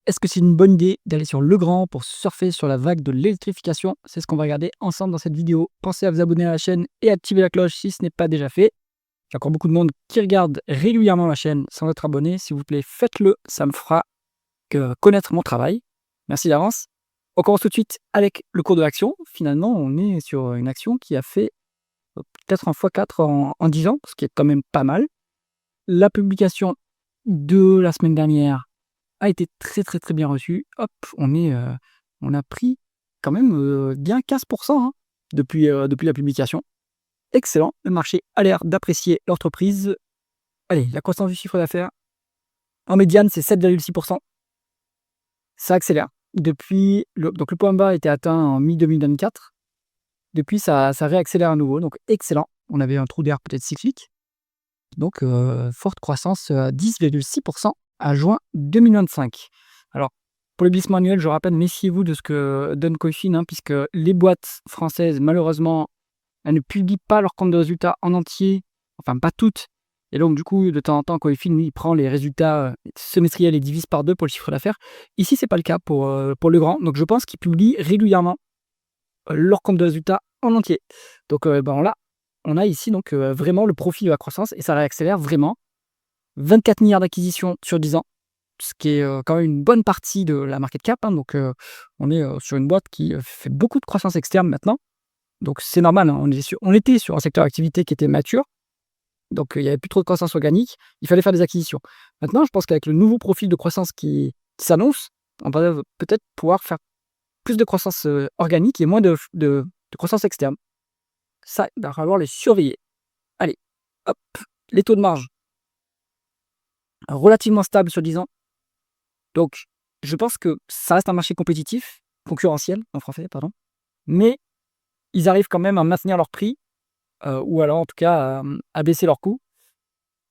Est-ce que c'est une bonne idée d'aller sur Legrand pour surfer sur la vague de l'électrification? C'est ce qu'on va regarder ensemble dans cette vidéo. Pensez à vous abonner à la chaîne et activer la cloche si ce n'est pas déjà fait. Il y a encore beaucoup de monde qui regarde régulièrement ma chaîne sans être abonné. S'il vous plaît, faites-le, ça me fera connaître mon travail. Merci d'avance. On commence tout de suite avec le cours de l'action. Finalement, on est sur une action qui a fait peut-être un x4 en 10 ans, ce qui est quand même pas mal. La publication de la semaine dernière a été très bien reçue. Hop, on a pris quand même bien 15% depuis la publication. Excellent, le marché a l'air d'apprécier l'entreprise. Allez, la croissance du chiffre d'affaires, en médiane, c'est 7,6%. Ça accélère. Donc le point bas a été atteint en mi-2024. Depuis, ça réaccélère à nouveau, donc excellent. On avait un trou d'air peut-être cyclique. Donc, forte croissance, 10,6% à juin 2025. Alors, pour le glissement annuel, je rappelle, méfiez-vous de ce que donne Coifin, puisque les boîtes françaises, malheureusement, elles ne publient pas leurs comptes de résultats en entier, enfin pas toutes. Et donc, du coup, de temps en temps, Coifin, il prend les résultats semestriels et divise par 2 pour le chiffre d'affaires. Ici, c'est pas le cas pour Legrand. Donc, je pense qu'ils publient régulièrement leurs comptes de résultats en entier. Donc, là, on a ici donc vraiment le profil de la croissance et ça réaccélère vraiment. 24 milliards d'acquisitions sur 10 ans, ce qui est quand même une bonne partie de la market cap. Donc, on est sur une boîte qui fait beaucoup de croissance externe maintenant. Donc, c'est normal. On était sur un secteur d'activité qui était mature. Donc, il n'y avait plus trop de croissance organique. Il fallait faire des acquisitions. Maintenant, je pense qu'avec le nouveau profil de croissance qui s'annonce, on va peut-être pouvoir faire plus de croissance organique et moins de croissance externe. Ça, il va falloir les surveiller. Allez, hop, les taux de marge relativement stables sur 10 ans. Donc, je pense que ça reste un marché compétitif, concurrentiel en français, pardon. Mais ils arrivent quand même à maintenir leur prix, ou alors en tout cas à baisser leurs coûts,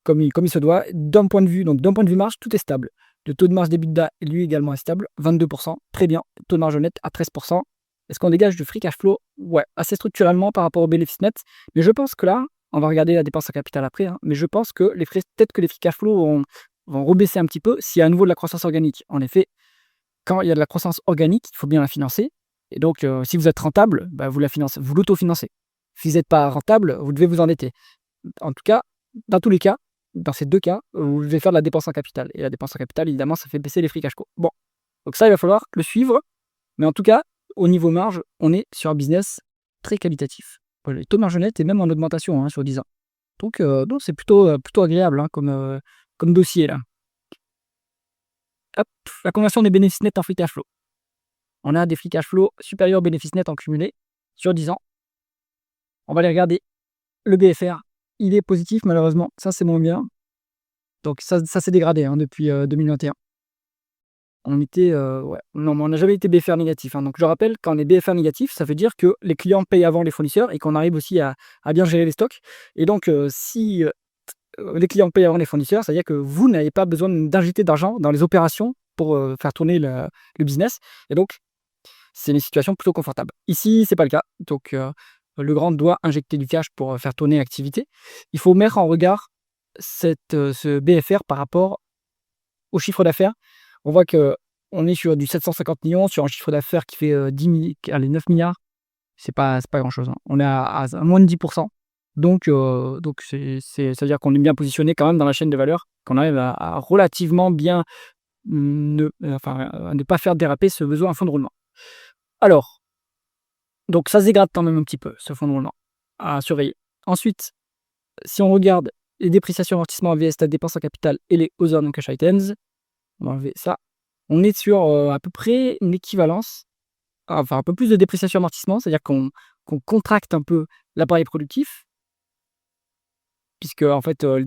comme il se doit. D'un point de vue marge, tout est stable. Le taux de marge d'EBITDA, lui également est stable, 22%, très bien. Taux de marge net à 13%. Est-ce qu'on dégage du free cash flow? Ouais, assez structurellement par rapport au bénéfice net. Mais je pense que là, on va regarder la dépense en capital après, mais je pense que peut-être que les free cash flow vont rebaisser un petit peu s'il y a à nouveau de la croissance organique. En effet, quand il y a de la croissance organique, il faut bien la financer. Et donc, si vous êtes rentable, vous la financez, vous l'autofinancez. Si vous n'êtes pas rentable, vous devez vous endetter. En tout cas, dans tous les cas, dans ces deux cas, vous devez faire de la dépense en capital. Et la dépense en capital, évidemment, ça fait baisser les free cash flow. Bon, donc ça, il va falloir le suivre. Mais en tout cas, au niveau marge, on est sur un business très qualitatif. Voilà, les taux de marge net est même en augmentation sur 10 ans. Donc, c'est plutôt agréable comme dossier là. Hop, la conversion des bénéfices nets en free cash flow. On a des free cash flow supérieurs aux bénéfices nets en cumulé sur 10 ans. On va les regarder. Le BFR, il est positif malheureusement. Ça, c'est moins bien. Donc ça s'est dégradé depuis 2021. On n'a jamais été BFR négatif. Donc je rappelle, quand on est BFR négatif, ça veut dire que les clients payent avant les fournisseurs et qu'on arrive aussi à bien gérer les stocks. Et donc, si les clients payent avant les fournisseurs, c'est-à-dire que vous n'avez pas besoin d'injecter d'argent dans les opérations pour faire tourner le business. Et donc, c'est une situation plutôt confortable. Ici, c'est pas le cas. Donc, Legrand doit injecter du cash pour faire tourner l'activité. Il faut mettre en regard ce BFR par rapport au chiffre d'affaires. On voit qu'on est sur du 750 millions, sur un chiffre d'affaires qui fait 9 milliards. C'est pas grand-chose. On est à moins de 10%. Donc, ça veut dire qu'on est bien positionné quand même dans la chaîne de valeur, qu'on arrive à relativement bien à ne pas faire déraper ce besoin en fonds de roulement. Alors, donc ça se dégrade quand même un petit peu, ce fonds de roulement, à surveiller. Ensuite, si on regarde les dépréciations, amortissements, VS, la dépense en capital et les other non-cash items, on va enlever ça. On est sur à peu près une équivalence, enfin un peu plus de dépréciation amortissement, c'est-à-dire qu'on contracte un peu l'appareil productif, puisque en fait, les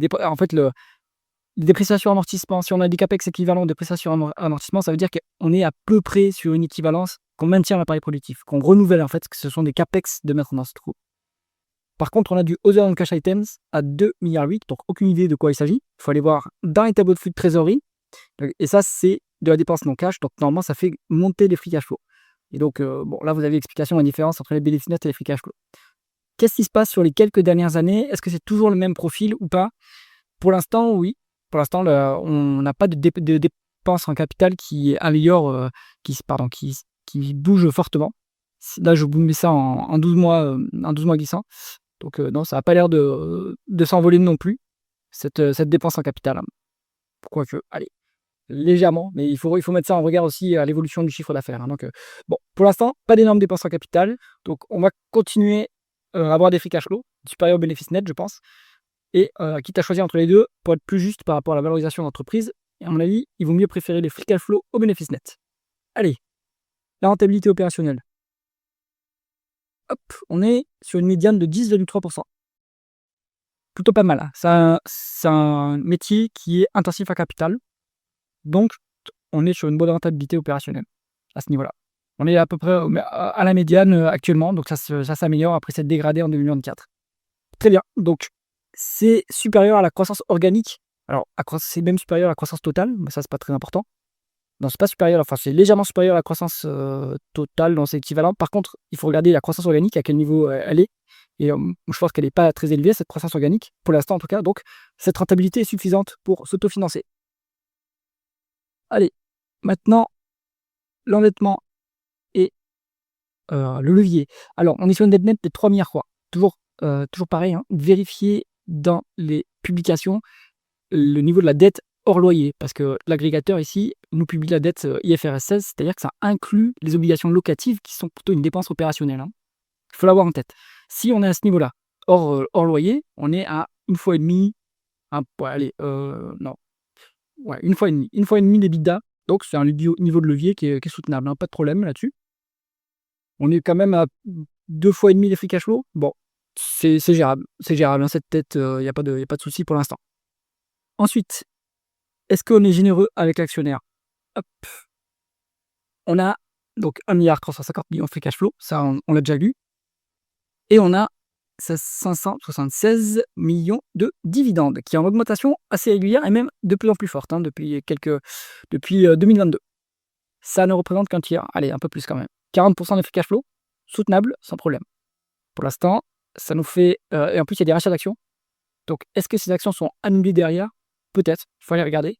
dépréciations amortissement, si on a des capex équivalents de dépréciation amortissement, ça veut dire qu'on est à peu près sur une équivalence, qu'on maintient l'appareil productif, qu'on renouvelle en fait, que ce sont des capex de maintenance trou. Par contre, on a du other non-cash items à 2,8 milliards, donc aucune idée de quoi il s'agit. Il faut aller voir dans les tableaux de flux de trésorerie. Et ça, c'est de la dépense non cash, donc normalement, ça fait monter les free cash flow. Et donc, là, vous avez l'explication de la différence entre les bénéfices nets et les free cash flow. Qu'est-ce qui se passe sur les quelques dernières années? Est-ce que c'est toujours le même profil ou pas? Pour l'instant, oui. Pour l'instant, on n'a pas de dépense en capital qui améliore, qui bouge fortement. Là, je vous mets ça en 12 mois, en 12 mois glissants. Donc non, ça a pas l'air de s'envoler non plus, cette dépense en capital, hein. Quoique, allez, légèrement, mais il faut mettre ça en regard aussi à l'évolution du chiffre d'affaires, hein. Donc bon, pour l'instant, pas d'énormes dépenses en capital, donc on va continuer, à avoir des free cash flow supérieurs au bénéfice net, je pense, et quitte à choisir entre les 2 pour être plus juste par rapport à la valorisation d'entreprise, et à mon avis, il vaut mieux préférer les free cash flow au bénéfice net. Allez, la rentabilité opérationnelle. Hop, on est sur une médiane de 10,3%. Plutôt pas mal, hein. C'est un métier qui est intensif en capital, donc on est sur une bonne rentabilité opérationnelle à ce niveau-là. On est à peu près à la médiane actuellement, donc ça s'améliore après s'être dégradé en 2024. Très bien, donc c'est supérieur à la croissance organique. Alors, c'est même supérieur à la croissance totale, mais ça, c'est pas très important. Non, c'est pas supérieur, enfin, c'est légèrement supérieur à la croissance totale, dans c'est équivalent. Par contre, il faut regarder la croissance organique, à quel niveau elle est. Et je pense qu'elle n'est pas très élevée, cette croissance organique, pour l'instant en tout cas. Donc, cette rentabilité est suffisante pour s'autofinancer. Allez, maintenant, l'endettement et le levier. Alors, on est sur une dette nette de 3 milliards quoi. Toujours pareil, hein, vérifier dans les publications le niveau de la dette hors loyer, parce que l'agrégateur ici nous publie la dette IFRS 16, c'est-à-dire que ça inclut les obligations locatives qui sont plutôt une dépense opérationnelle, hein. Il faut l'avoir en tête. Si on est à ce niveau-là, hors loyer, on est à 1,5 fois, ouais, allez, non, ouais, 1,5 fois d'EBITDA, donc c'est un niveau de levier qui est soutenable, hein, pas de problème là-dessus. On est quand même à 2,5 fois les free cash flow. Bon, c'est gérable, hein, cette tête, il n'y a pas de souci pour l'instant. Ensuite, est-ce qu'on est généreux avec l'actionnaire? Hop, on a donc 1,350 milliard free cash flow, ça on l'a déjà lu, et on a 576 millions de dividendes, qui est en augmentation assez régulière et même de plus en plus forte, hein, depuis 2022. Ça ne représente qu'un tiers, allez, un peu plus quand même. 40% de free cash flow, soutenable, sans problème. Pour l'instant, ça nous fait... et en plus, il y a des rachats d'actions. Donc, est-ce que ces actions sont annulées derrière? Peut-être, il faut aller regarder.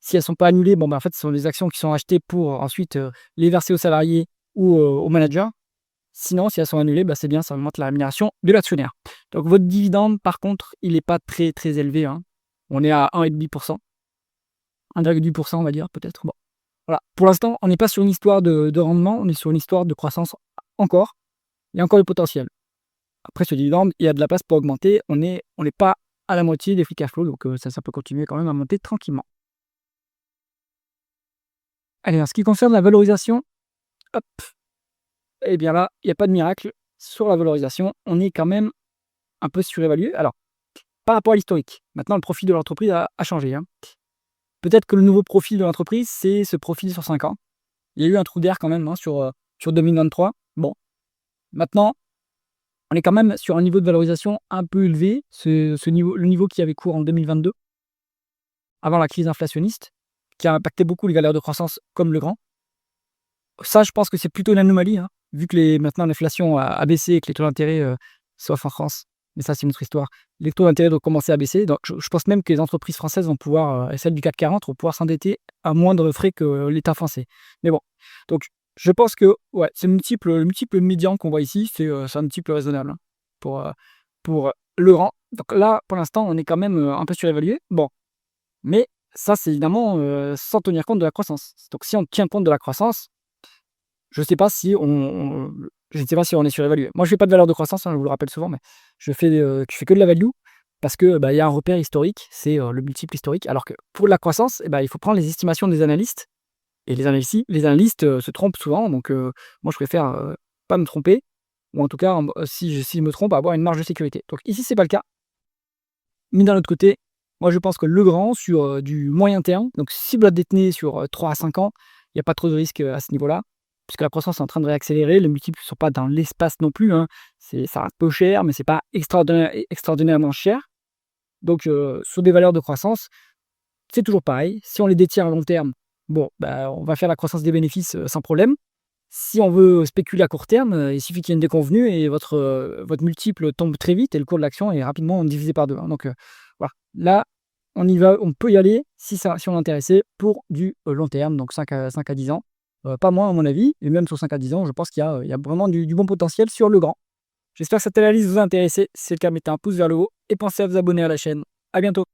Si elles ne sont pas annulées, bon, en fait, ce sont des actions qui sont achetées pour ensuite les verser aux salariés ou aux managers. Sinon, si elles sont annulées, c'est bien, ça augmente la rémunération de l'actionnaire. Donc, votre dividende, par contre, il n'est pas très, très élevé, hein. On est à 1,5%. 1,8%, on va dire, peut-être. Bon. Voilà. Pour l'instant, on n'est pas sur une histoire de rendement, on est sur une histoire de croissance encore. Il y a encore du potentiel. Après, ce dividende, il y a de la place pour augmenter. On n'est pas à la moitié des free cash flow, donc ça peut continuer quand même à monter tranquillement. Allez, en ce qui concerne la valorisation, hop, eh bien là, il n'y a pas de miracle. Sur la valorisation, on est quand même un peu surévalué. Alors, par rapport à l'historique, maintenant le profil de l'entreprise a changé, hein. Peut-être que le nouveau profil de l'entreprise, c'est ce profil sur 5 ans. Il y a eu un trou d'air quand même, hein, sur 2023. Bon, maintenant, on est quand même sur un niveau de valorisation un peu élevé, le niveau qui avait cours en 2022, avant la crise inflationniste, qui a impacté beaucoup les valeurs de croissance comme le grand. Ça, je pense que c'est plutôt une anomalie, hein, vu que maintenant l'inflation a baissé et que les taux d'intérêt, sauf en France, mais ça c'est une autre histoire, les taux d'intérêt doivent commencer à baisser. Donc je pense même que les entreprises françaises vont pouvoir, et celles du CAC 40 vont pouvoir s'endetter à moindre frais que l'État français. Mais bon, donc je pense que ouais, le multiple médian qu'on voit ici, c'est un multiple raisonnable, hein, pour le grand. Donc là, pour l'instant, on est quand même un peu surévalué. Bon, mais ça, c'est évidemment sans tenir compte de la croissance. Donc si on tient compte de la croissance, je ne sais pas si on est surévalué. Moi, je fais pas de valeur de croissance, hein, je vous le rappelle souvent, mais je fais que de la value parce que, il y a un repère historique, c'est le multiple historique. Alors que pour la croissance, il faut prendre les estimations des analystes et les analystes se trompent souvent. Donc, moi, je préfère pas me tromper, ou en tout cas, si je me trompe, avoir une marge de sécurité. Donc ici, c'est pas le cas. Mais d'un autre côté, moi, je pense que le grand, sur du moyen terme, donc si vous la détenez sur 3 à 5 ans, il n'y a pas trop de risque à ce niveau-là, puisque la croissance est en train de réaccélérer. Les multiples ne sont pas dans l'espace non plus, hein. Ça reste peu cher, mais c'est pas extraordinairement cher. Donc, sur des valeurs de croissance, c'est toujours pareil. Si on les détient à long terme, bon, on va faire la croissance des bénéfices sans problème. Si on veut spéculer à court terme, il suffit qu'il y ait une déconvenue et votre multiple tombe très vite et le cours de l'action est rapidement divisé par 2, hein. Donc, voilà. Là, on y va, on peut y aller si on est intéressé pour du long terme, donc 5 à 10 ans. Pas moins à mon avis, et même sur 5 à 10 ans, je pense qu'il y a vraiment du bon potentiel sur le grand. J'espère que cette analyse vous a intéressé. Si c'est le cas, mettez un pouce vers le haut et pensez à vous abonner à la chaîne. À bientôt.